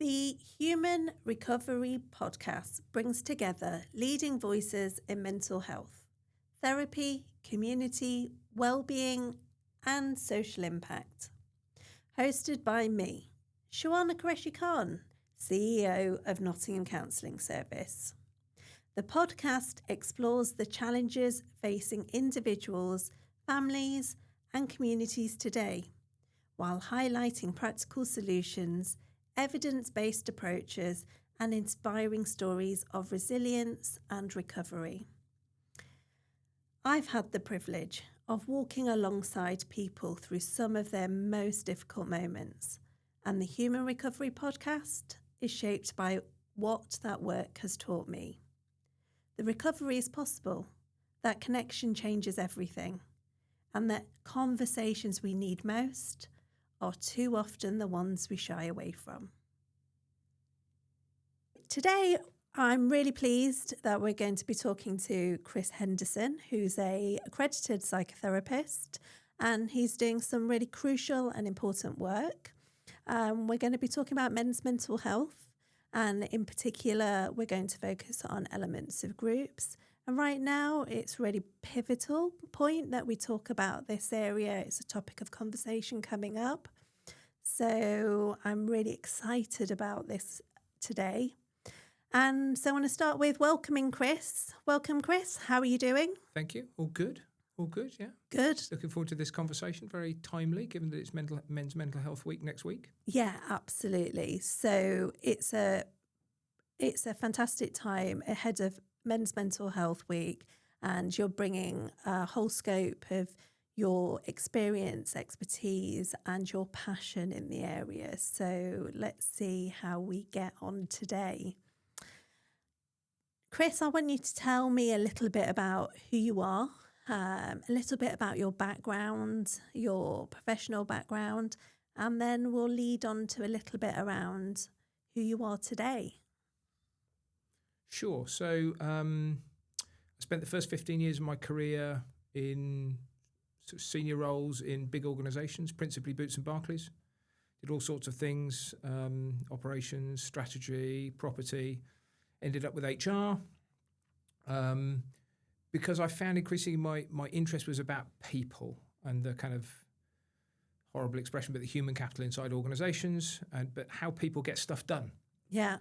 The Human Recovery Podcast brings together leading voices in mental health, therapy, community, well-being, and social impact. Hosted by me, Shoana and CEO of Nottingham Counselling Service. The podcast explores the challenges facing individuals, families, and communities today, while highlighting practical solutions, evidence-based approaches, and inspiring stories of resilience and recovery. I've had the privilege of walking alongside people through some of their most difficult moments, and the Human Recovery Podcast is shaped by what that work has taught me. The recovery is possible, that connection changes everything, and that conversations we need most are too often the ones we shy away from. Today, I'm really pleased that we're going to be talking to Chris Henderson, who's an accredited psychotherapist, and he's doing some really crucial and important work. We're going to be talking about men's mental health, and in particular, we're going to focus on elements of groups. And right now, it's really pivotal point that we talk about this area. It's a topic of conversation coming up. So I'm really excited about this today. And so I want to start with welcoming Chris. Welcome, Chris. How are you doing? Thank you. All good. All good, yeah. Good. Looking forward to this conversation. Very timely, given that it's Men's Mental Health Week next week. Yeah, absolutely. So it's a fantastic time ahead of Men's Mental Health Week, and you're bringing a whole scope of your experience, expertise, and your passion in the area. So let's see how we get on today. Chris, I want you to tell me a little bit about who you are, a little bit about your background, your professional background, and then we'll lead on to a little bit around who you are today. Sure. So I spent the first 15 years of my career in sort of senior roles in big organisations, principally Boots and Barclays. Did all sorts of things, operations, strategy, property. Ended up with HR because I found increasingly my interest was about people and the kind of horrible expression, but the human capital inside organisations, but how people get stuff done. Yeah.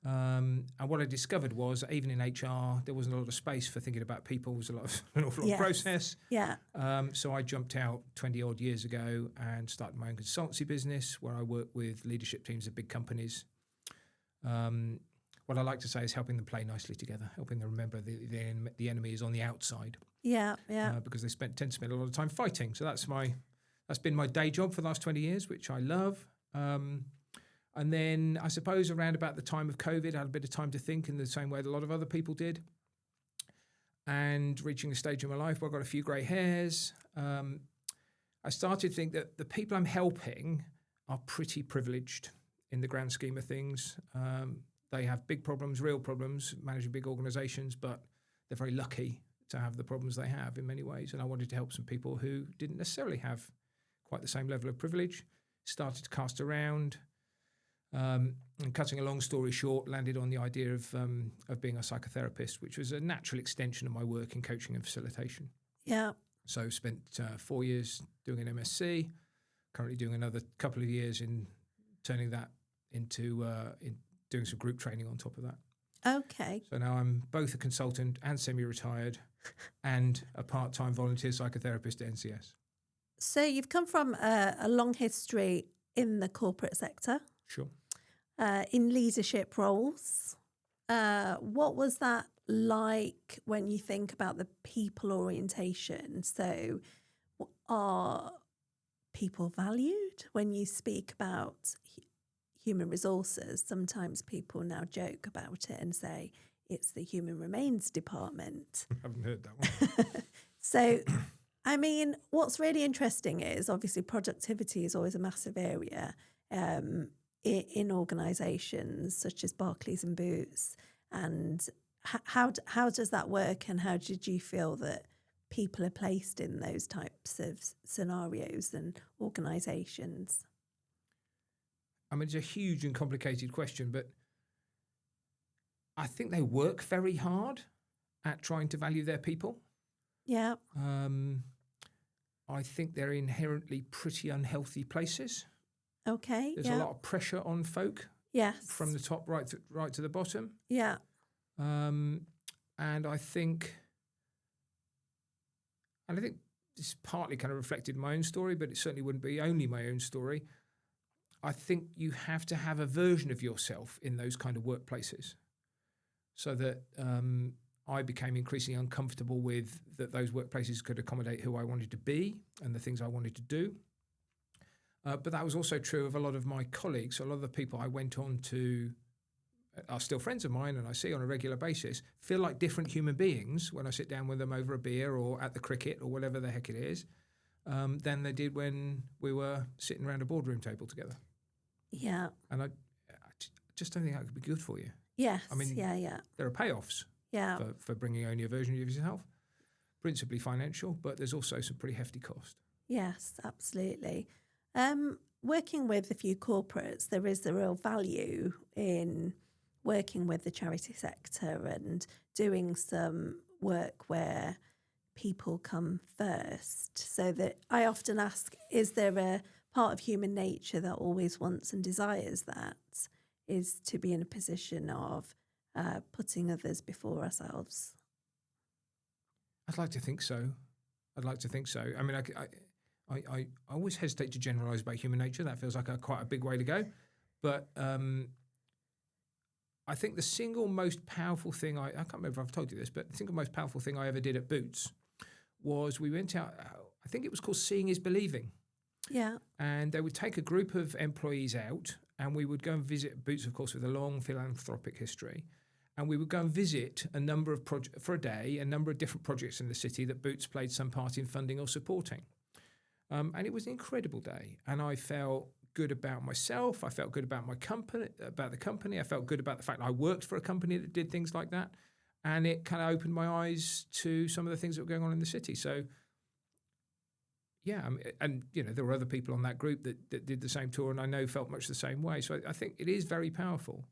And what I discovered was that even in HR, there wasn't a lot of space for thinking about people. There was an awful lot of process. Yeah. So I jumped out 20 odd years ago and started my own consultancy business where I work with leadership teams of big companies. What I like to say is helping them play nicely together, helping them remember the enemy is on the outside. Yeah, yeah. Because they tend to spend a lot of time fighting. So that's been my day job for the last 20 years, which I love. And then I suppose around about the time of COVID, I had a bit of time to think in the same way that a lot of other people did. And reaching a stage in my life where I got a few grey hairs, I started to think that the people I'm helping are pretty privileged in the grand scheme of things. They have big problems, real problems, managing big organisations, but they're very lucky to have the problems they have in many ways. And I wanted to help some people who didn't necessarily have quite the same level of privilege. Started to cast around. And cutting a long story short, landed on the idea of being a psychotherapist, which was a natural extension of my work in coaching and facilitation. Yeah. So spent 4 years doing an MSc, currently doing another couple of years in turning that into doing some group training on top of that. Okay. So now I'm both a consultant and semi-retired and a part-time volunteer psychotherapist at NCS. So you've come from a long history in the corporate sector. Sure. In leadership roles. What was that like when you think about the people orientation? So are people valued when you speak about human resources? Sometimes people now joke about it and say it's the human remains department. I haven't heard that one. So, I mean, what's really interesting is obviously productivity is always a massive area in organisations such as Barclays and Boots. And how does that work, and how did you feel that people are placed in those types of scenarios and organisations? I mean, it's a huge and complicated question, but I think they work very hard at trying to value their people. Yeah. I think they're inherently pretty unhealthy places. Okay. There's a lot of pressure on folk. Yes. From the top right to the bottom. Yeah. And I think this is partly kind of reflected in my own story, but it certainly wouldn't be only my own story. I think you have to have a version of yourself in those kind of workplaces, so that I became increasingly uncomfortable with that those workplaces could accommodate who I wanted to be and the things I wanted to do. But that was also true of a lot of my colleagues. A lot of the people I went on to are still friends of mine and I see on a regular basis, feel like different human beings when I sit down with them over a beer or at the cricket or whatever the heck it is, than they did when we were sitting around a boardroom table together. Yeah. And I just don't think that could be good for you. Yes. I mean, yeah. There are payoffs for bringing only a version of yourself, principally financial, but there's also some pretty hefty cost. Yes, absolutely. Working with a few corporates, there is a real value in working with the charity sector and doing some work where people come first. So that I often ask, is there a part of human nature that always wants and desires that, is to be in a position of putting others before ourselves? I'd like to think so. I mean, I always hesitate to generalise about human nature. That feels like quite a big way to go. But I think the single most powerful thing, I can't remember if I've told you this, but the single most powerful thing I ever did at Boots was we went out, I think it was called Seeing is Believing. Yeah. And they would take a group of employees out and we would go and visit Boots, of course, with a long philanthropic history. And we would go and visit a number of for a day, a number of different projects in the city that Boots played some part in funding or supporting. And it was an incredible day. And I felt good about myself. I felt good about my company, about the company. I felt good about the fact that I worked for a company that did things like that. And it kind of opened my eyes to some of the things that were going on in the city. So, yeah, and there were other people on that group that did the same tour, and I know felt much the same way. So I think it is very powerful.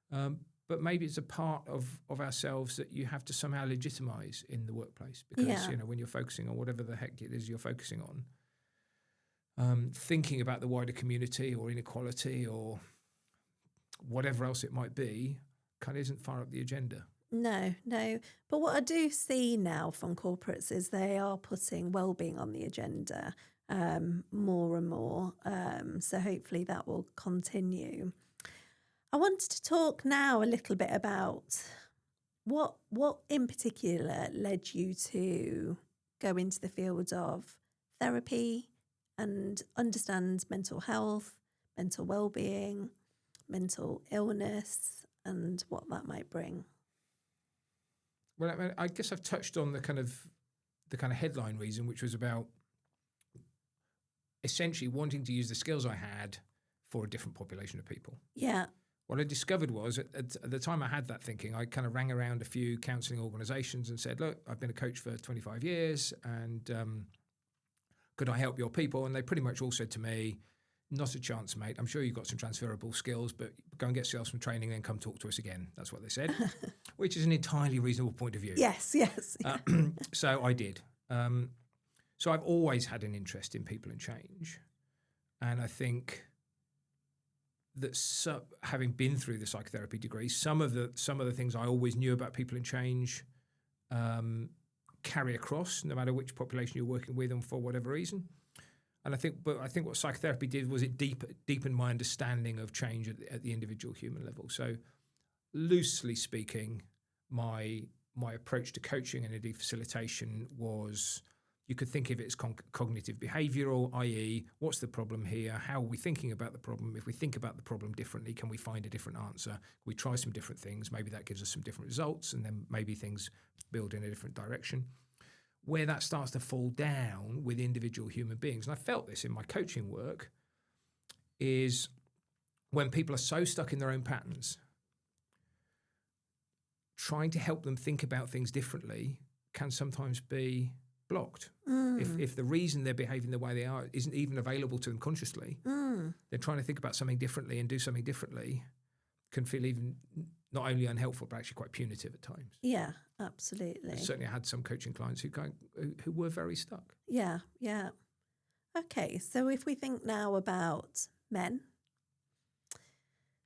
But maybe it's a part of ourselves that you have to somehow legitimize in the workplace because, when you're focusing on whatever the heck it is you're focusing on, thinking about the wider community or inequality or whatever else it might be kind of isn't far up the agenda. No. But what I do see now from corporates is they are putting well-being on the agenda more and more. So hopefully that will continue. I wanted to talk now a little bit about what in particular led you to go into the field of therapy and understand mental health, mental well-being, mental illness, and what that might bring. Well, I guess I've touched on the kind of headline reason, which was about essentially wanting to use the skills I had for a different population of people. Yeah. What I discovered was at the time I had that thinking, I kind of rang around a few counselling organisations and said, look, I've been a coach for 25 years and could I help your people? And they pretty much all said to me, not a chance, mate. I'm sure you've got some transferable skills, but go and get yourself some training, then come talk to us again. That's what they said, which is an entirely reasonable point of view. Yes. So I did. So I've always had an interest in people and change. And I think that having been through the psychotherapy degree, some of the things I always knew about people and change carry across, no matter which population you're working with and for whatever reason. And I think what psychotherapy did was it deepened my understanding of change at the individual human level. So, loosely speaking, my approach to coaching and indeed facilitation was, you could think of it as cognitive behavioural, i.e., what's the problem here? How are we thinking about the problem? If we think about the problem differently, can we find a different answer? We try some different things. Maybe that gives us some different results, and then maybe things build in a different direction. Where that starts to fall down with individual human beings, and I felt this in my coaching work, is when people are so stuck in their own patterns, trying to help them think about things differently can sometimes be blocked. If the reason they're behaving the way they are isn't even available to them consciously, they're trying to think about something differently and do something differently can feel even not only unhelpful but actually quite punitive at times. Yeah, absolutely. Certainly, I had some coaching clients who were very stuck. Yeah, yeah. Okay, so if we think now about men,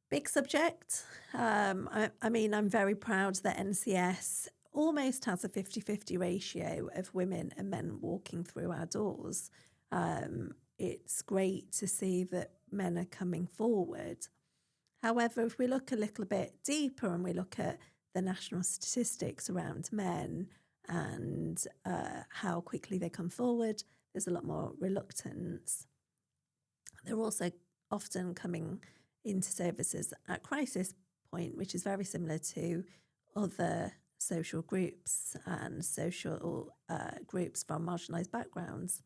big subject. I mean, I'm very proud that NCS almost has a 50-50 ratio of women and men walking through our doors. It's great to see that men are coming forward. However, if we look a little bit deeper and we look at the national statistics around men and how quickly they come forward, there's a lot more reluctance. They're also often coming into services at crisis point, which is very similar to other social groups and social groups from marginalised backgrounds.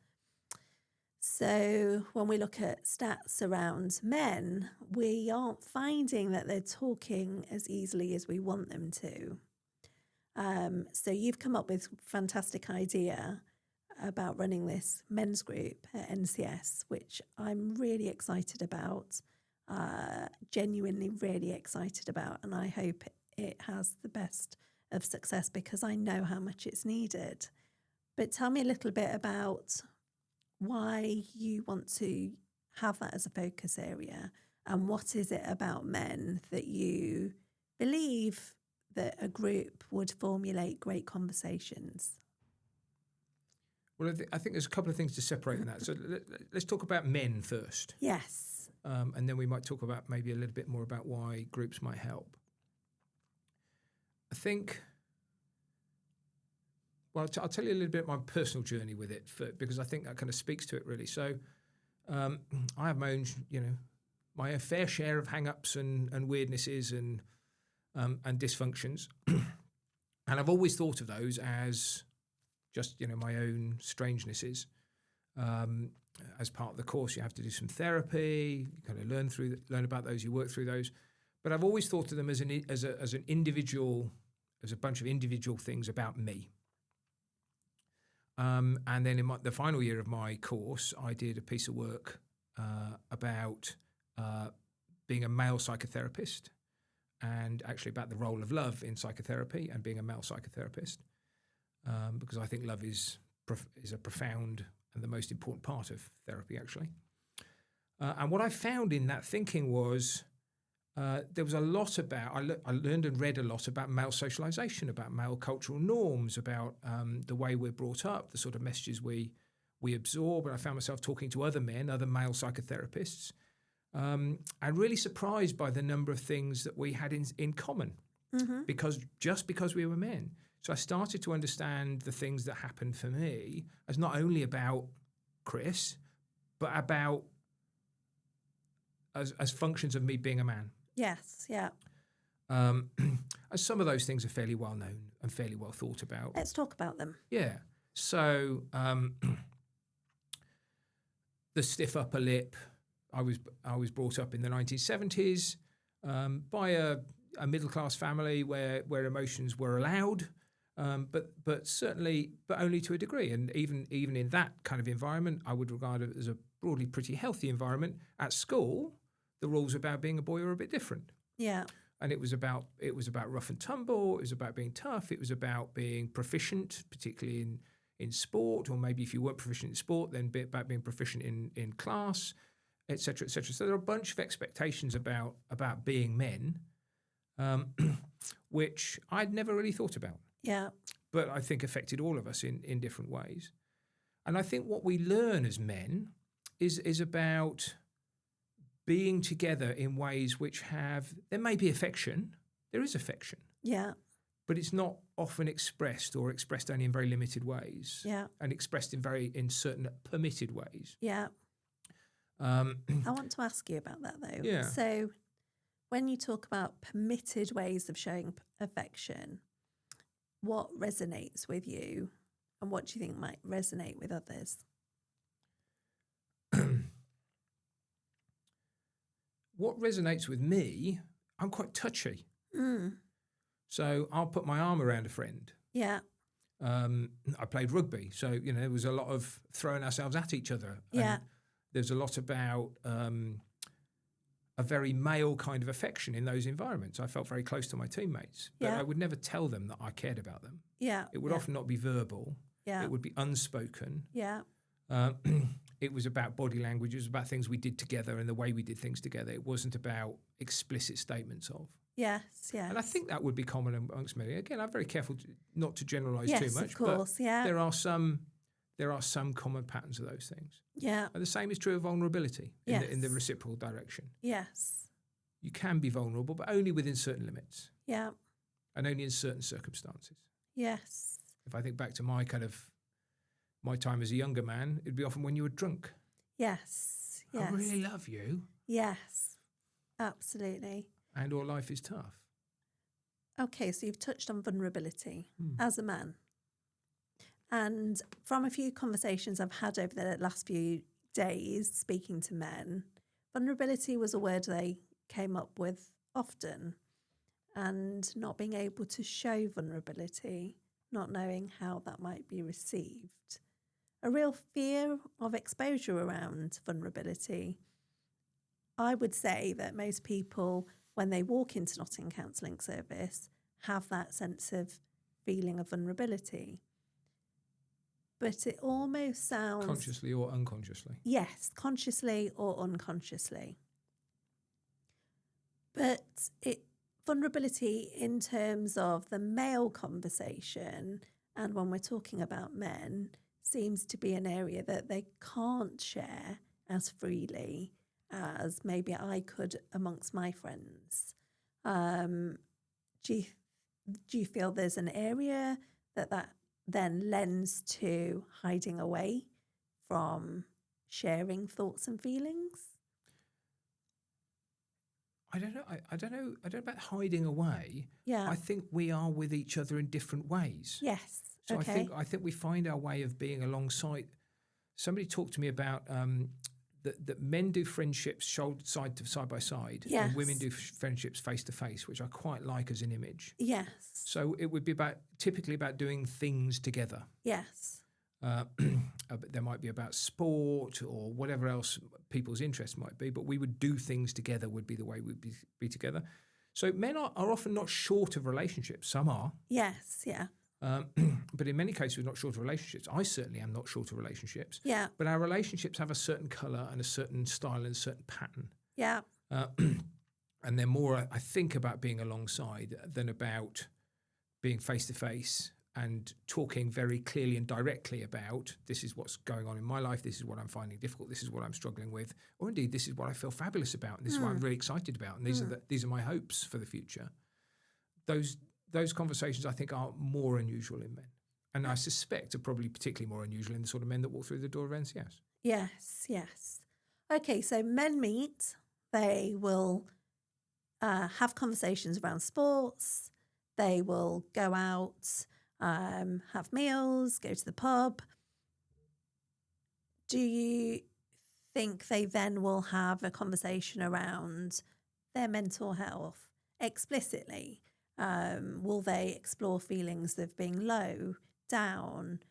So when we look at stats around men, we aren't finding that they're talking as easily as we want them to. So you've come up with a fantastic idea about running this men's group at NCS, which I'm really excited about, genuinely really excited about, and I hope it has the best of success because I know how much it's needed. But tell me a little bit about why you want to have that as a focus area, and what is it about men that you believe that a group would formulate great conversations? Well, I think there's a couple of things to separate in that. So let's talk about men first. Yes. And then we might talk about maybe a little bit more about why groups might help. I think, well, I'll tell you a little bit of my personal journey with it because I think that kind of speaks to it really. So I have my own, my fair share of hang-ups and weirdnesses and dysfunctions. And I've always thought of those as just, my own strangenesses. As part of the course, you have to do some therapy, you kind of learn about those, you work through those. But I've always thought of them as an individual, as a bunch of individual things about me. And then in the final year of my course, I did a piece of work about being a male psychotherapist and actually about the role of love in psychotherapy and being a male psychotherapist. Because I think love is a profound and the most important part of therapy, actually. And what I found in that thinking was there was a lot about, I learned and read a lot about male socialization, about male cultural norms, about the way we're brought up, the sort of messages we absorb. And I found myself talking to other men, other male psychotherapists, and really surprised by the number of things that we had in common, because we were men. So I started to understand the things that happened for me as not only about Chris, but about as functions of me being a man. Yes, yeah. And some of those things are fairly well known and fairly well thought about. Let's talk about them. Yeah. So the stiff upper lip, I was brought up in the 1970s by a middle-class family where emotions were allowed. But certainly, but only to a degree. And even in that kind of environment, I would regard it as a broadly pretty healthy environment. At school, the rules about being a boy were a bit different. Yeah. And it was about rough and tumble. It was about being tough. It was about being proficient, particularly in sport, or maybe if you weren't proficient in sport, then about being proficient in class, et cetera, et cetera. So there are a bunch of expectations about being men, which I'd never really thought about. Yeah. But I think affected all of us in different ways. And I think what we learn as men is about being together in ways which there may be affection, there is affection. Yeah. But it's not often expressed or expressed only in very limited ways. Yeah. And expressed in certain permitted ways. Yeah. I want to ask you about that though. Yeah. So when you talk about permitted ways of showing affection, what resonates with you and what do you think might resonate with others? What resonates with me, I'm quite touchy. So I'll put my arm around a friend. Yeah. I played rugby, so there was a lot of throwing ourselves at each other. Yeah. And there's a lot about a very male kind of affection in those environments. I felt very close to my teammates, but I would never tell them that I cared about them. Yeah. It would often not be verbal. Yeah. It would be unspoken. Yeah. It was about body language. It was about things we did together and the way we did things together. It wasn't about explicit statements of. Yes, yes. And I think that would be common amongst many. Again, I'm very careful not to generalise too much. Yes, of course, but there are some common patterns of those things. Yeah. And the same is true of vulnerability in the reciprocal direction. Yes. You can be vulnerable, but only within certain limits. Yeah. And only in certain circumstances. Yes. If I think back to my time as a younger man, it'd be often when you were drunk. Yes. Yes. I really love you. Yes. Absolutely. And or life is tough. Okay, so you've touched on vulnerability as a man. And from a few conversations I've had over the last few days speaking to men, vulnerability was a word they came up with often. And not being able to show vulnerability, not knowing how that might be received. A real fear of exposure around vulnerability. I would say that most people, when they walk into Nottingham Counselling Service, have that sense of feeling of vulnerability. But it almost sounds... Consciously or unconsciously? Yes, consciously or unconsciously. But vulnerability in terms of the male conversation, and when we're talking about men, seems to be an area that they can't share as freely as maybe I could amongst my friends. Do you feel there's an area that then lends to hiding away from sharing thoughts and feelings? I don't know. I don't know about hiding away. Yeah. I think we are with each other in different ways. Yes. So okay. I think we find our way of being alongside. Somebody talked to me about that men do friendships side by side, Yes. and women do friendships face to face, which I quite like as an image. Yes. So it would be typically about doing things together. Yes. But there might be about sport or whatever else people's interests might be, but we would do things together would be the way we'd be together. So men are often not short of relationships. Some are. Yes, yeah. But in many cases, we're not short of relationships. I certainly am not short of relationships. Yeah. But our relationships have a certain colour and a certain style and a certain pattern. Yeah. And they're more, I think, about being alongside than about being face-to-face and talking very clearly and directly about this is what's going on in my life, this is what I'm finding difficult, this is what I'm struggling with, or indeed this is what I feel fabulous about, and this is what I'm really excited about, and these are my hopes for the future. Those conversations, I think, are more unusual in men, and I suspect are probably particularly more unusual in the sort of men that walk through the door of NCS. Yes, yes. Okay, so men meet, they will have conversations around sports, they will go out, have meals, go to the pub. Do you think they then will have a conversation around their mental health explicitly? Will they explore feelings of being low, down,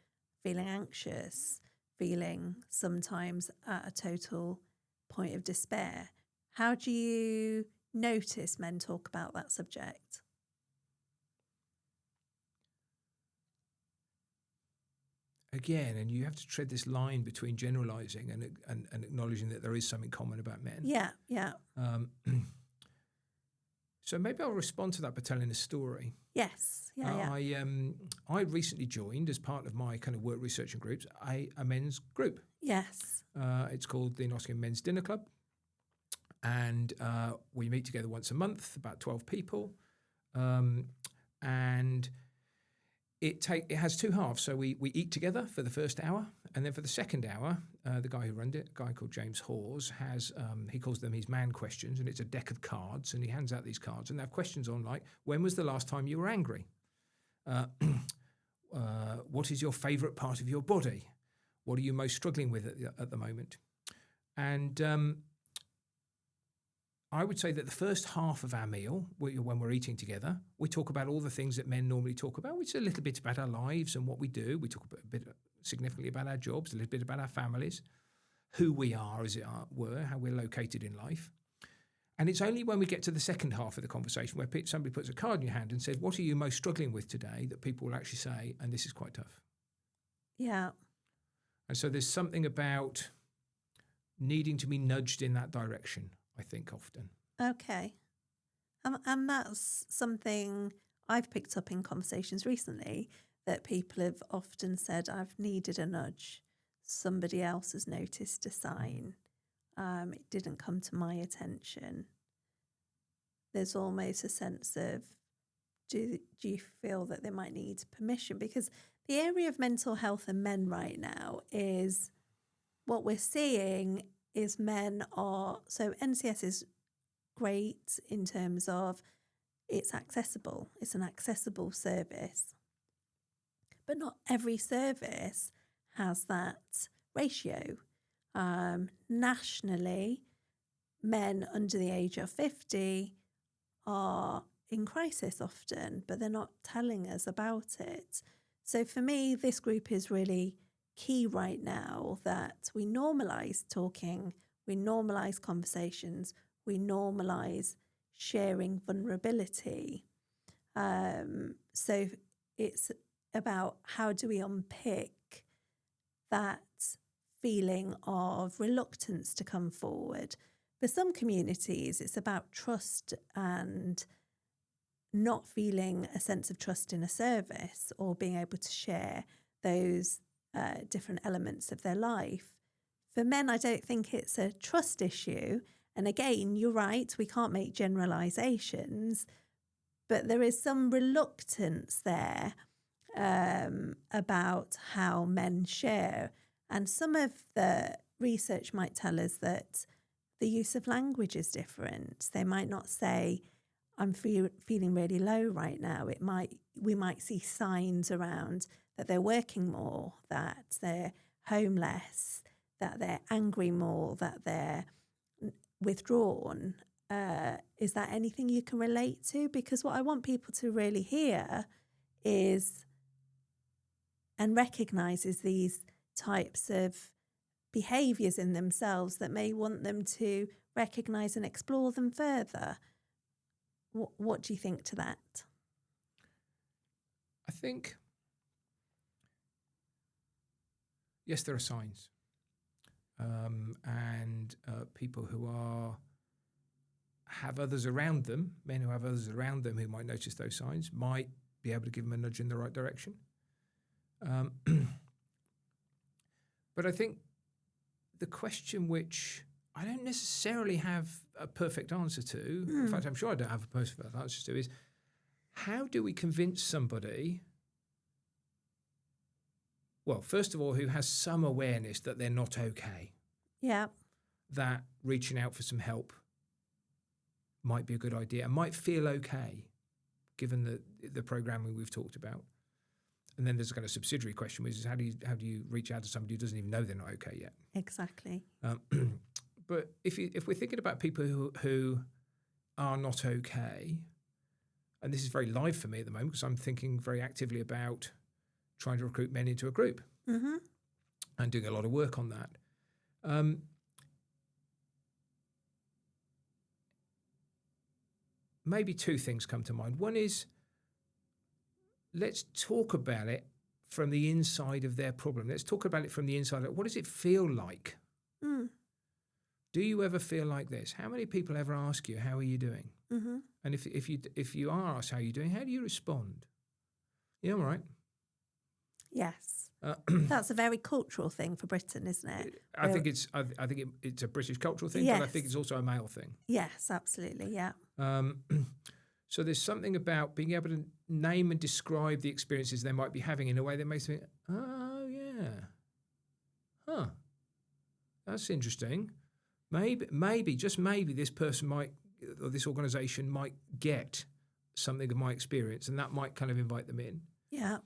feeling anxious, feeling sometimes at a total point of despair? How do you notice men talk about that subject? Again, and you have to tread this line between generalising and acknowledging that there is something common about men. Yeah, yeah. So maybe I'll respond to that by telling a story. Yes, yeah. I recently joined, as part of my kind of work research and groups, a men's group. Yes. It's called the Nottingham Men's Dinner Club. And we meet together once a month, about 12 people. And it has two halves. So we eat together for the first hour, and then for the second hour, the guy who runs it, a guy called James Hawes, has he calls them his man questions, and it's a deck of cards, and he hands out these cards, and they have questions on like, when was the last time you were angry? What is your favourite part of your body? What are you most struggling with at the moment? And I would say that the first half of our meal, when we're eating together, we talk about all the things that men normally talk about, which is a little bit about our lives and what we do. We talk a bit significantly about our jobs, a little bit about our families, who we are, as it were, how we're located in life. And it's only when we get to the second half of the conversation where somebody puts a card in your hand and says, what are you most struggling with today, that people will actually say, and this is quite tough. Yeah. And so there's something about needing to be nudged in that direction, I think, often. Okay. And that's something I've picked up in conversations recently, that people have often said, I've needed a nudge. Somebody else has noticed a sign. It didn't come to my attention. There's almost a sense of, do you feel that they might need permission? Because the area of mental health and men right now is, what we're seeing is men are, so NCS is great in terms of it's accessible. It's an accessible service. But not every service has that ratio. Nationally, men under the age of 50 are in crisis often, but they're not telling us about it. So for me, this group is really key right now, that we normalise talking, we normalise conversations, we normalise sharing vulnerability. So it's about, how do we unpick that feeling of reluctance to come forward? For some communities, it's about trust and not feeling a sense of trust in a service, or being able to share those different elements of their life. For men, I don't think it's a trust issue. And again, you're right, we can't make generalisations, but there is some reluctance there about how men share. And some of the research might tell us that the use of language is different. They might not say, I'm feeling really low right now. We might see signs around that they're working more, that they're home less, that they're angry more, that they're withdrawn. Is that anything you can relate to? Because what I want people to really hear is, and recognise, is these types of behaviours in themselves that may want them to recognise and explore them further. What do you think to that? I think, yes, there are signs. And people who have others around them, men who have others around them who might notice those signs, might be able to give them a nudge in the right direction. But I think the question, which I don't necessarily have a perfect answer to, in fact, I'm sure I don't have a perfect answer to, is how do we convince somebody, well, first of all, who has some awareness that they're not okay, that reaching out for some help might be a good idea and might feel okay, given the programming we've talked about. And then there's a kind of subsidiary question, which is how do you reach out to somebody who doesn't even know they're not okay yet? Exactly. But if we're thinking about people who are not okay, and this is very live for me at the moment because I'm thinking very actively about trying to recruit men into a group and doing a lot of work on that. Maybe two things come to mind. One is, let's talk about it from the inside of their problem. Let's talk about it from the inside. What does it feel like? Do you ever feel like this? How many people ever ask you, how are you doing? And if you are asked how are you doing, how do you respond? Yeah, all right. Yes. That's a very cultural thing for Britain, isn't it? I think it's a British cultural thing, yes. But I think it's also a male thing. Yes, absolutely, yeah. So there's something about being able to name and describe the experiences they might be having in a way that makes me, oh yeah, that's interesting. Maybe, just maybe, this person might, or this organisation might get something of my experience, and that might kind of invite them in. Yeah.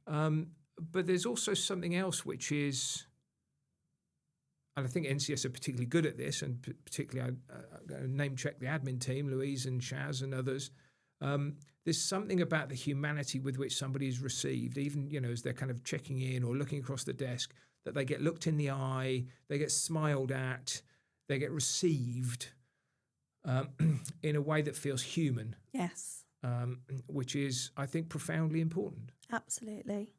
But there's also something else, which is I think NCS are particularly good at this, and particularly I name check the admin team, Louise and Shaz and others. There's something about the humanity with which somebody is received, even, you know, as they're kind of checking in or looking across the desk, that they get looked in the eye, they get smiled at, they get received in a way that feels human. Yes. Which is, I think, profoundly important. Absolutely.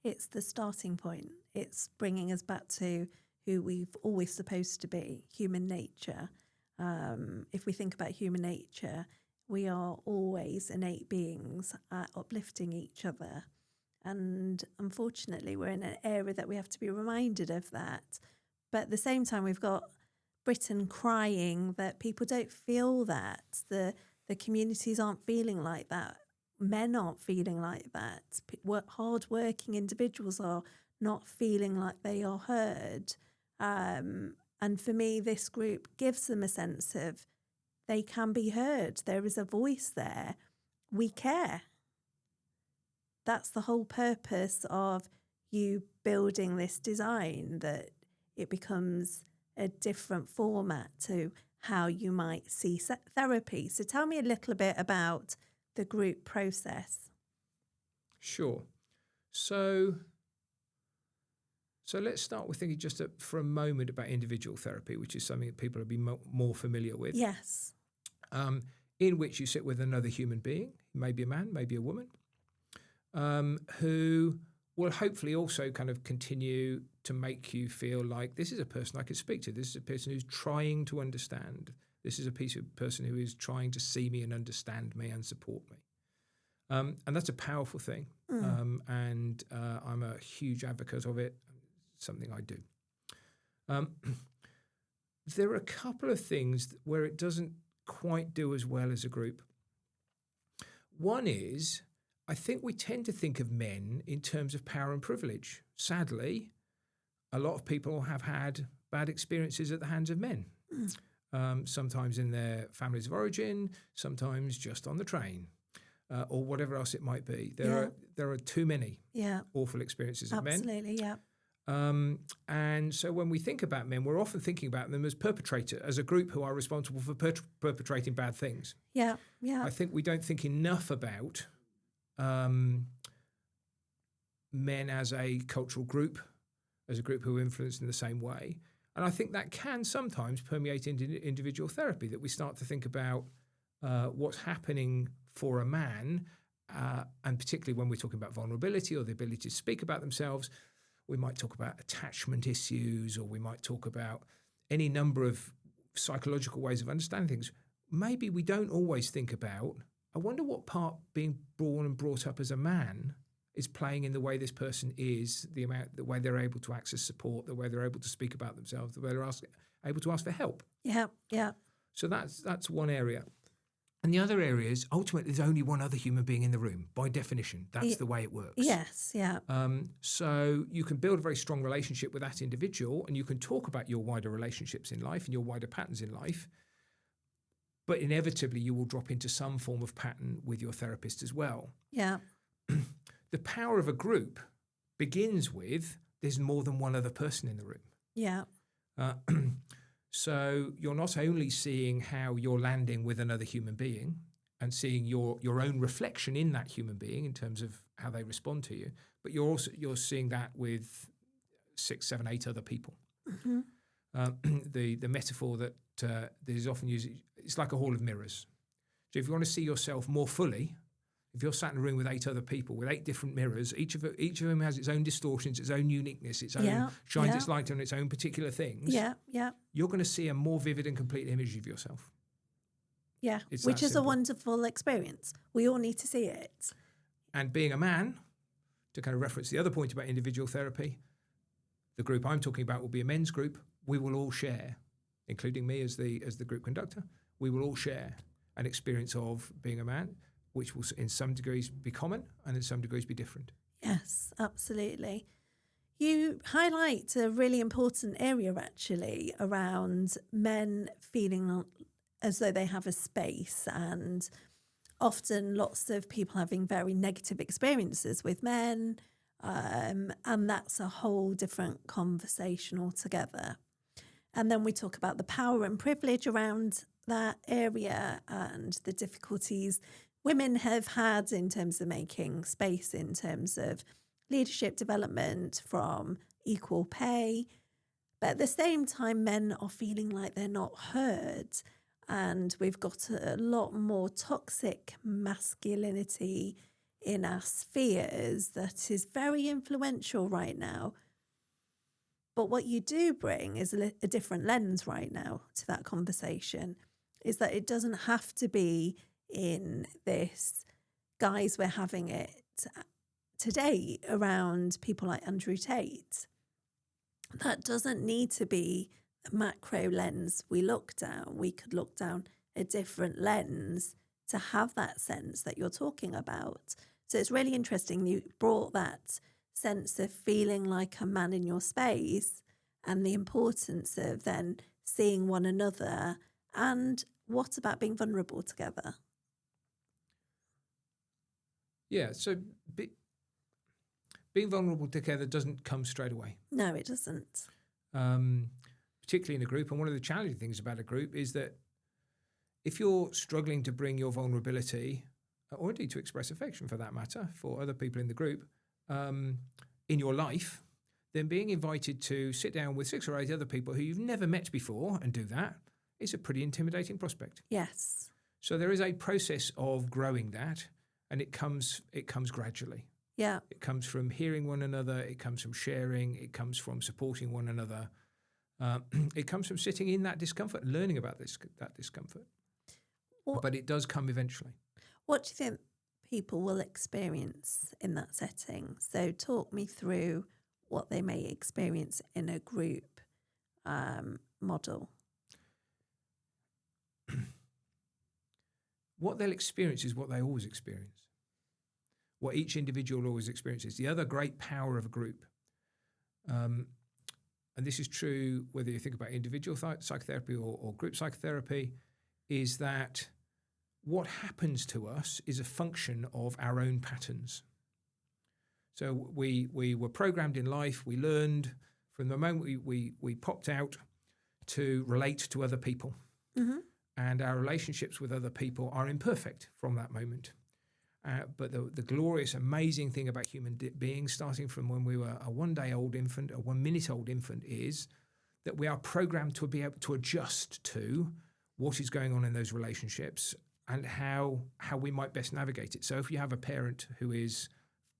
It's the starting point. It's bringing us back to who we've always supposed to be, human nature. If we think about human nature, we are always innate beings uplifting each other. And unfortunately, we're in an era that we have to be reminded of that. But at the same time, we've got Britain crying that people don't feel that. The communities aren't feeling like that. Men aren't feeling like that. Hard-working individuals are not feeling like they are heard. And for me, this group gives them a sense of they can be heard. There is a voice there. We care. That's the whole purpose of you building this design, that it becomes a different format to how you might see therapy. So tell me a little bit about the group process. Sure. So let's start with thinking just for a moment about individual therapy, which is something that people will be more familiar with. Yes. In which you sit with another human being, maybe a man, maybe a woman, who will hopefully also kind of continue to make you feel like this is a person I could speak to. This is a person who's trying to understand. This is a person who is trying to see me and understand me and support me. And that's a powerful thing. And I'm a huge advocate of it. Something I do. There are a couple of things where it doesn't quite do as well as a group. One is, I think we tend to think of men in terms of power and privilege. Sadly, a lot of people have had bad experiences at the hands of men. Sometimes in their families of origin, sometimes just on the train, or whatever else it might be. There are too many awful experiences of men. Absolutely, yeah. And so when we think about men, we're often thinking about them as perpetrator, as a group who are responsible for perpetrating bad things. Yeah. I think we don't think enough about men as a cultural group, as a group who are influenced in the same way. And I think that can sometimes permeate into individual therapy, that we start to think about what's happening for a man, and particularly when we're talking about vulnerability or the ability to speak about themselves. We might talk about attachment issues, or we might talk about any number of psychological ways of understanding things. Maybe we don't always think about, I wonder what part being born and brought up as a man is playing in the way this person is, the way they're able to access support, the way they're able to speak about themselves, the way they're able to ask for help. Yeah. So that's one area. And the other area is, ultimately, there's only one other human being in the room. By definition, that's the way it works. Yes, yeah. So you can build a very strong relationship with that individual, and you can talk about your wider relationships in life and your wider patterns in life. But inevitably, you will drop into some form of pattern with your therapist as well. Yeah. The power of a group begins with there's more than one other person in the room. Yeah. So you're not only seeing how you're landing with another human being and seeing your own reflection in that human being in terms of how they respond to you, but you're seeing that with 6, 7, 8 other people. Mm-hmm. The metaphor that is often used, it's like a hall of mirrors. So if you want to see yourself more fully, if you're sat in a room with 8 other people with 8 different mirrors, each of them has its own distortions, its own uniqueness, its own shines its light on its own particular things. Yeah. You're going to see a more vivid and complete image of yourself. Yeah, It's which is simple. a wonderful experience. We all need to see it. And being a man, to kind of reference the other point about individual therapy, the group I'm talking about will be a men's group. We will all share, including me as the group conductor, we will all share an experience of being a man, which will in some degrees be common and in some degrees be different. Yes, absolutely. You highlight a really important area, actually, around men feeling as though they have a space, and often lots of people having very negative experiences with men, and that's a whole different conversation altogether. And then we talk about the power and privilege around that area and the difficulties women have had in terms of making space, in terms of leadership development, from equal pay. But at the same time, men are feeling like they're not heard. And we've got a lot more toxic masculinity in our spheres that is very influential right now. But what you do bring is a different lens right now to that conversation, is that it doesn't have to be in this, guys, we're having it today around people like Andrew Tate. That doesn't need to be the macro lens we look down. We could look down a different lens to have that sense that you're talking about. So it's really interesting you brought that sense of feeling like a man in your space and the importance of then seeing one another. And what about being vulnerable together? Yeah, so being vulnerable together doesn't come straight away. No, it doesn't. Particularly in a group. And one of the challenging things about a group is that if you're struggling to bring your vulnerability, or indeed to express affection for that matter, for other people in the group, in your life, then being invited to sit down with 6 or 8 other people who you've never met before and do that is a pretty intimidating prospect. Yes. So there is a process of growing that, and it comes gradually. Yeah. It comes from hearing one another. It comes from sharing. It comes from supporting one another. It comes from sitting in that discomfort, learning about that discomfort. But it does come eventually. What do you think people will experience in that setting? So talk me through what they may experience in a group model. What they'll experience is what they always experience. What each individual always experiences. The other great power of a group, and this is true whether you think about individual psychotherapy or group psychotherapy, is that what happens to us is a function of our own patterns. So we were programmed in life, we learned from the moment we popped out to relate to other people. Mm-hmm. And our relationships with other people are imperfect from that moment. But the glorious, amazing thing about human beings, starting from when we were a 1-day-old infant, a 1-minute-old infant, is that we are programmed to be able to adjust to what is going on in those relationships and how we might best navigate it. So if you have a parent who is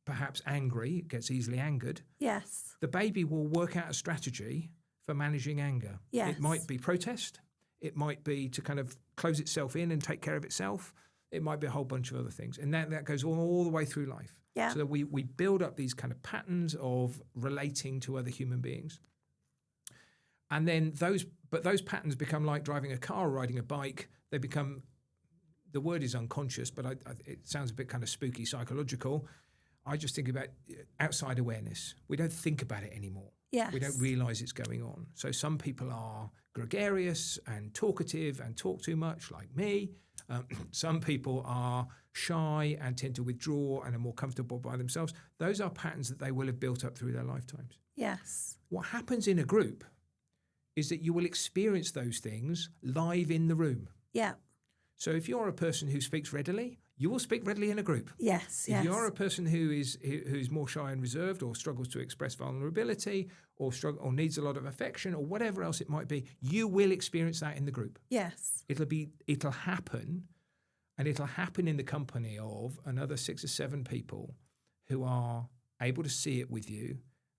perhaps angry, gets easily angered, yes, the baby will work out a strategy for managing anger. Yes. It might be protest. It might be to kind of close itself in and take care of itself. It might be a whole bunch of other things. And that goes all the way through life. Yeah. So that we build up these kind of patterns of relating to other human beings. And then those patterns become like driving a car or riding a bike. They become, the word is unconscious, but it sounds a bit kind of spooky, psychological. I just think about outside awareness. We don't think about it anymore. Yes. We don't realise it's going on. So some people are gregarious and talkative and talk too much, like me. Some people are shy and tend to withdraw and are more comfortable by themselves. Those are patterns that they will have built up through their lifetimes. Yes. What happens in a group is that you will experience those things live in the room. Yeah. So if you're a person who speaks readily, you will speak readily in a group. Yes. If you're a person who's more shy and reserved, or struggles to express vulnerability, or needs a lot of affection, or whatever else it might be, you will experience that in the group. Yes. It'll happen, and it'll happen in the company of another 6 or 7 people who are able to see it with you,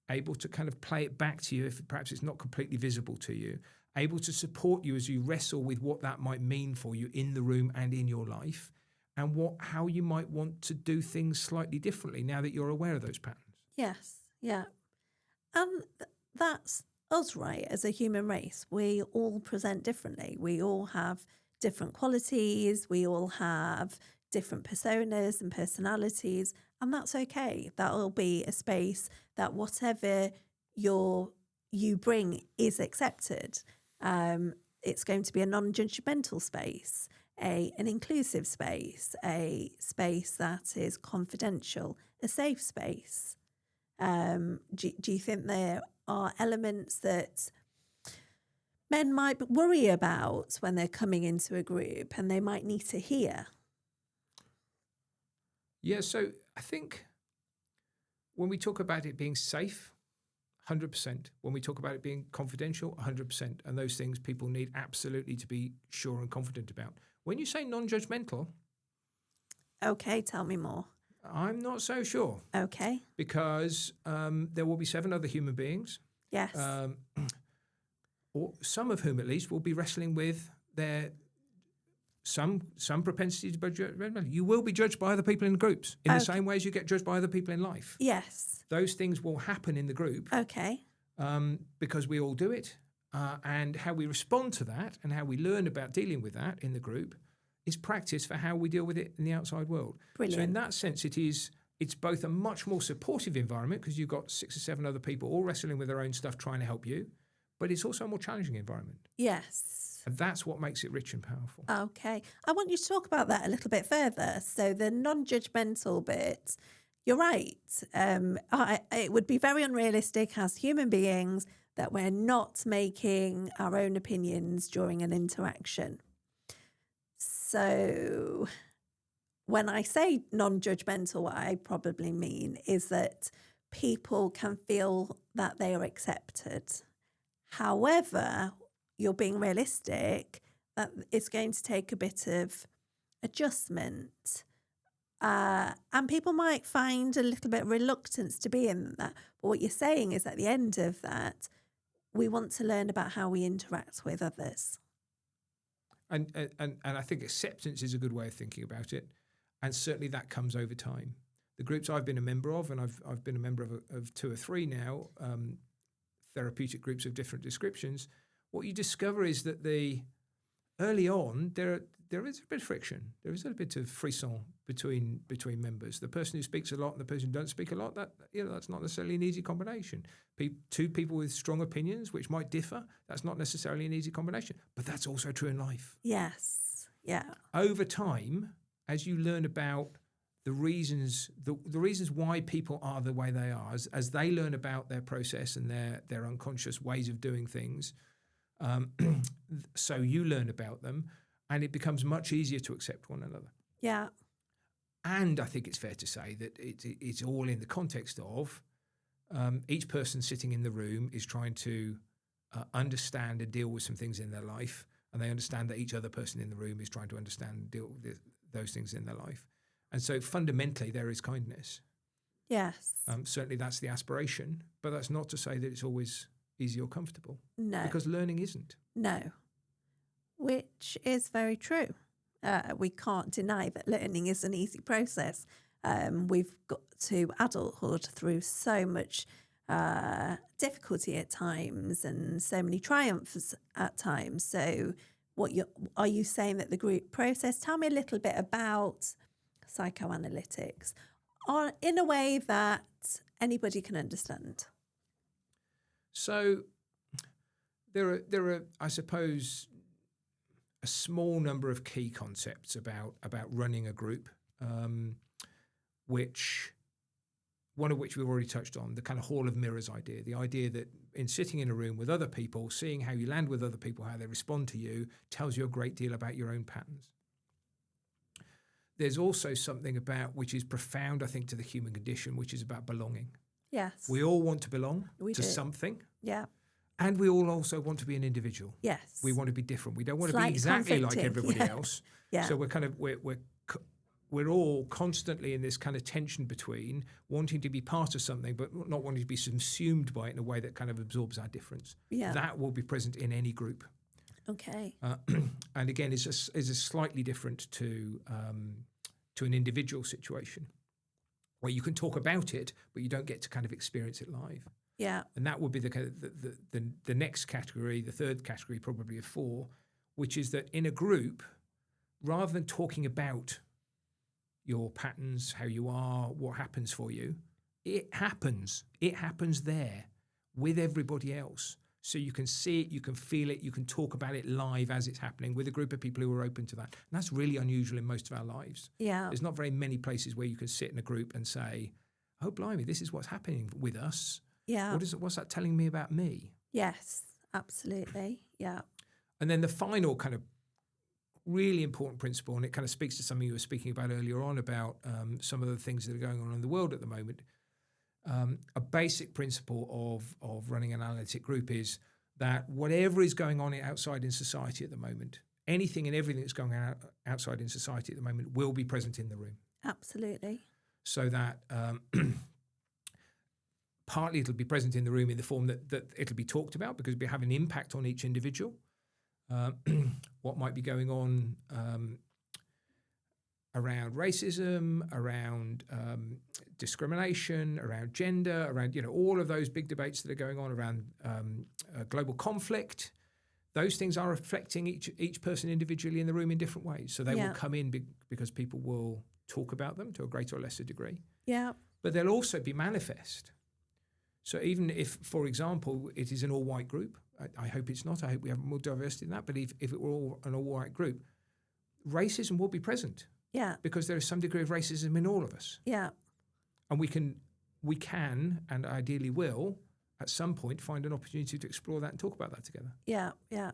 able to kind of play it back to you if perhaps it's not completely visible to you, able to support you as you wrestle with what that might mean for you in the room and in your life, and how you might want to do things slightly differently now that you're aware of those patterns. Yes, yeah. And that's us, right, as a human race. We all present differently. We all have different qualities. We all have different personas and personalities, and that's okay. That'll be a space that whatever you bring is accepted. It's going to be a non-judgmental space, an inclusive space, a space that is confidential, a safe space. Do you think there are elements that men might worry about when they're coming into a group and they might need to hear? Yeah, so I think when we talk about it being safe, 100%. When we talk about it being confidential, 100%. And those things people need absolutely to be sure and confident about. When you say non-judgmental, Okay, tell me more. I'm not so sure, Okay. because there will be 7 other human beings, Yes. or some of whom at least will be wrestling with their some propensity to be judgmental. You will be judged by other people in groups in the same way as you get judged by other people in life. Yes. Those things will happen in the group, Okay. because we all do it, and how we respond to that and how we learn about dealing with that in the group is practice for how we deal with it in the outside world. Brilliant. So in that sense, it's both a much more supportive environment because you've got 6 or 7 other people all wrestling with their own stuff trying to help you, but it's also a more challenging environment. Yes. And that's what makes it rich and powerful. Okay. I want you to talk about that a little bit further. So the non-judgmental bit, you're right. It would be very unrealistic as human beings that we're not making our own opinions during an interaction. So when I say non-judgmental, what I probably mean is that people can feel that they are accepted. However, you're being realistic that it's going to take a bit of adjustment. And people might find a little bit of reluctance to be in that. But what you're saying is at the end of that, we want to learn about how we interact with others. And I think acceptance is a good way of thinking about it. And certainly that comes over time. The groups I've been a member of, and I've been a member of 2 or 3 now, therapeutic groups of different descriptions, what you discover is that early on, there is a bit of friction. There is a bit of frisson between members. The person who speaks a lot and the person who doesn't speak a lot, that's not necessarily an easy combination. 2 people with strong opinions, which might differ, that's not necessarily an easy combination. But that's also true in life. Yes. Yeah. Over time, as you learn about the reasons why people are the way they are, as they learn about their process and their unconscious ways of doing things, so you learn about them, and it becomes much easier to accept one another. Yeah. And I think it's fair to say that it's all in the context of each person sitting in the room is trying to understand and deal with some things in their life, and they understand that each other person in the room is trying to understand and deal with those things in their life. And so fundamentally there is kindness. Yes. Certainly that's the aspiration, but that's not to say that it's always easy or comfortable. No. Because learning isn't. No. Which is very true. We can't deny that learning is an easy process. We've got to adulthood through so much difficulty at times and so many triumphs at times. So are you saying that the group process, tell me a little bit about psychoanalytics in a way that anybody can understand. So there are, I suppose, a small number of key concepts about running a group, one of which we've already touched on, the kind of hall of mirrors idea, the idea that in sitting in a room with other people, seeing how you land with other people, how they respond to you, tells you a great deal about your own patterns. There's also something about, which is profound, I think, to the human condition, which is about belonging. Yes. We all want to belong to do. something. Yeah. And we all also want to be an individual. Yes. We want to be different. We don't want to Slightly be exactly like conflicting. everybody else. Yeah. So we're all constantly in this kind of tension between wanting to be part of something but not wanting to be subsumed by it in a way that kind of absorbs our difference. Yeah. That will be present in any group. Okay. And again, is a slightly different to an individual situation where you can talk about it, but you don't get to kind of experience it live. Yeah. And that would be the kind of the next category, the third category, probably of 4, which is that in a group, rather than talking about your patterns, how you are, what happens for you, it happens. It happens there with everybody else. So you can see it, you can feel it, you can talk about it live as it's happening with a group of people who are open to that. And that's really unusual in most of our lives. Yeah. There's not very many places where you can sit in a group and say, oh, blimey, this is what's happening with us. Yeah. What's that telling me about me? Yes. Absolutely. Yeah. And then the final kind of really important principle, and it kind of speaks to something you were speaking about earlier on about some of the things that are going on in the world at the moment. A basic principle of running an analytic group is that whatever is going on outside in society at the moment, anything and everything that's going on outside in society at the moment will be present in the room. Absolutely. So that partly it'll be present in the room in the form that it'll be talked about because it'll have an impact on each individual. What might be going on around racism, around discrimination, around gender, around all of those big debates that are going on around global conflict. Those things are affecting each person individually in the room in different ways. So they will come in because people will talk about them to a greater or lesser degree. Yeah. But they'll also be manifest. So even if, for example, it is an all-white group, I hope it's not. I hope we have more diversity in that. But if it were an all-white group, racism will be present. Yeah. Because there is some degree of racism in all of us. Yeah. And we can, and ideally will, at some point find an opportunity to explore that and talk about that together. Yeah. Yeah.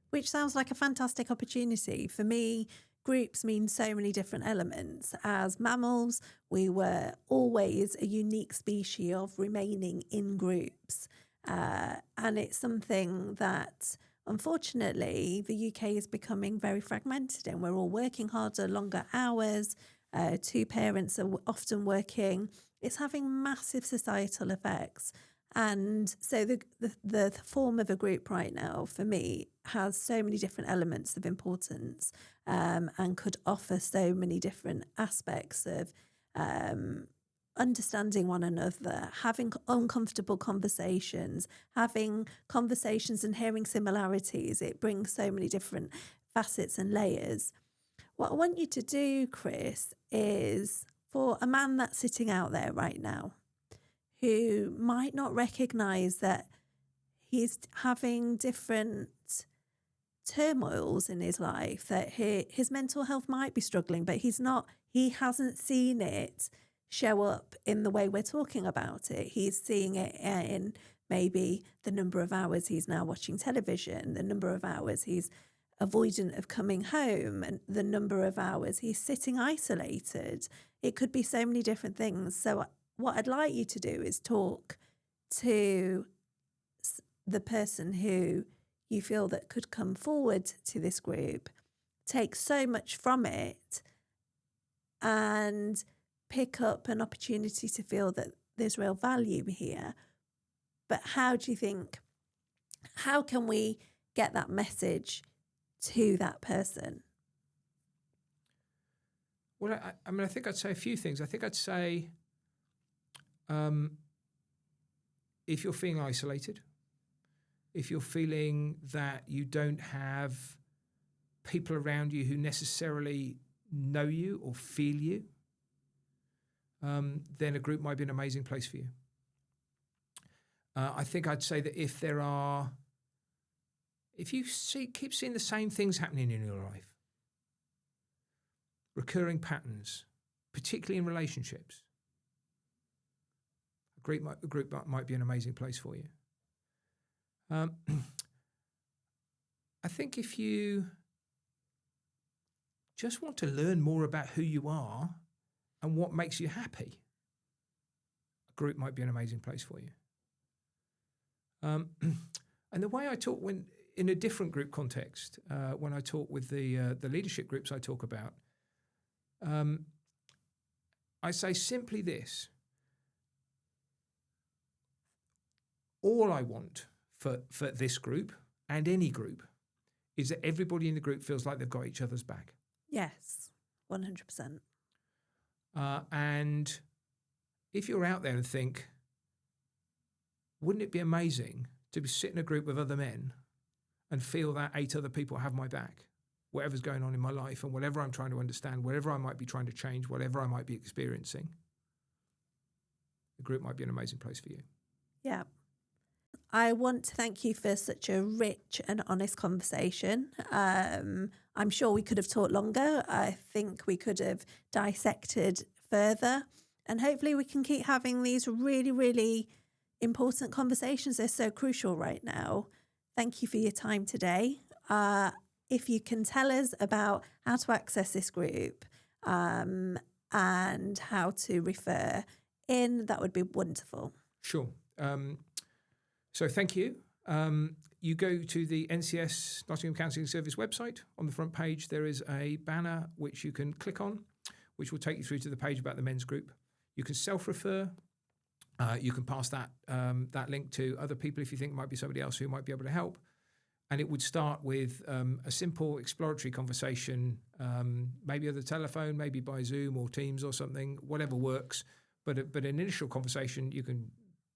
Which sounds like a fantastic opportunity. For me, groups mean so many different elements. As mammals, we were always a unique species of remaining in groups. And it's something that, unfortunately, the UK is becoming very fragmented in. We're all working harder, longer hours. Two parents are often working. It's having massive societal effects. And so the form of a group right now, for me, has so many different elements of importance and could offer so many different aspects of understanding one another, having uncomfortable conversations, having conversations and hearing similarities. It brings so many different facets and layers. What I want you to do, Chris, is for a man that's sitting out there right now who might not recognise that he's having different turmoils in his life, that his mental health might be struggling, but he hasn't seen it show up in the way we're talking about it. He's seeing it in maybe the number of hours he's now watching television, the number of hours he's avoidant of coming home, and the number of hours he's sitting isolated. It could be so many different things. So what I'd like you to do is talk to the person who you feel that could come forward to this group, take so much from it, and pick up an opportunity to feel that there's real value here. But how can we get that message to that person? Well, I think I'd say a few things. I think I'd say if you're feeling isolated, if you're feeling that you don't have people around you who necessarily know you or feel you, then a group might be an amazing place for you. I think I'd say that if you keep seeing the same things happening in your life, recurring patterns, particularly in relationships, a group might be an amazing place for you. I think if you just want to learn more about who you are and what makes you happy, a group might be an amazing place for you. And the way I talk in a different group context, when I talk with the leadership groups I talk about, I say simply this: all I want for this group and any group is that everybody in the group feels like they've got each other's back. Yes, 100%. And if you're out there and think, wouldn't it be amazing to sit in a group with other men and feel that 8 other people have my back, whatever's going on in my life and whatever I'm trying to understand, whatever I might be trying to change, whatever I might be experiencing, the group might be an amazing place for you. Yeah. I want to thank you for such a rich and honest conversation. I'm sure we could have talked longer. I think we could have dissected further. And hopefully we can keep having these really, really important conversations. They're so crucial right now. thank you for your time today. If you can tell us about how to access this group and how to refer in, that would be wonderful. Sure. So thank you. You go to the NCS Nottingham Counselling Service website. On the front page, there is a banner which you can click on, which will take you through to the page about the men's group. You can self-refer. You can pass that link to other people if you think might be somebody else who might be able to help. And it would start with a simple exploratory conversation, maybe on the telephone, maybe by Zoom or Teams or something, whatever works. But an initial conversation, you can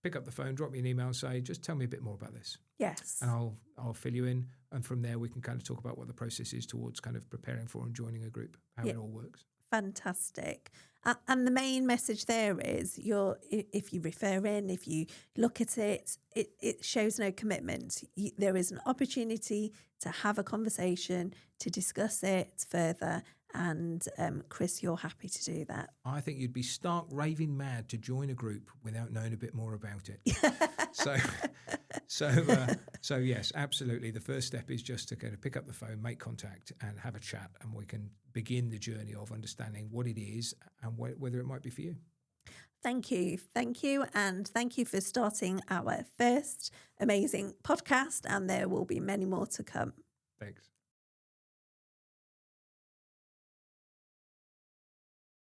pick up the phone, drop me an email and say, just tell me a bit more about this. Yes. And I'll fill you in. And from there, we can kind of talk about what the process is towards kind of preparing for and joining a group, how it all works. Fantastic. And the main message there is if you refer in, if you look at it, it shows no commitment. There is an opportunity to have a conversation, to discuss it further. And Chris, you're happy to do that. I think you'd be stark raving mad to join a group without knowing a bit more about it. So yes, absolutely. The first step is just to kind of pick up the phone, make contact and have a chat, and we can begin the journey of understanding what it is and whether it might be for you. Thank you. And thank you for starting our first amazing podcast, and there will be many more to come. Thanks.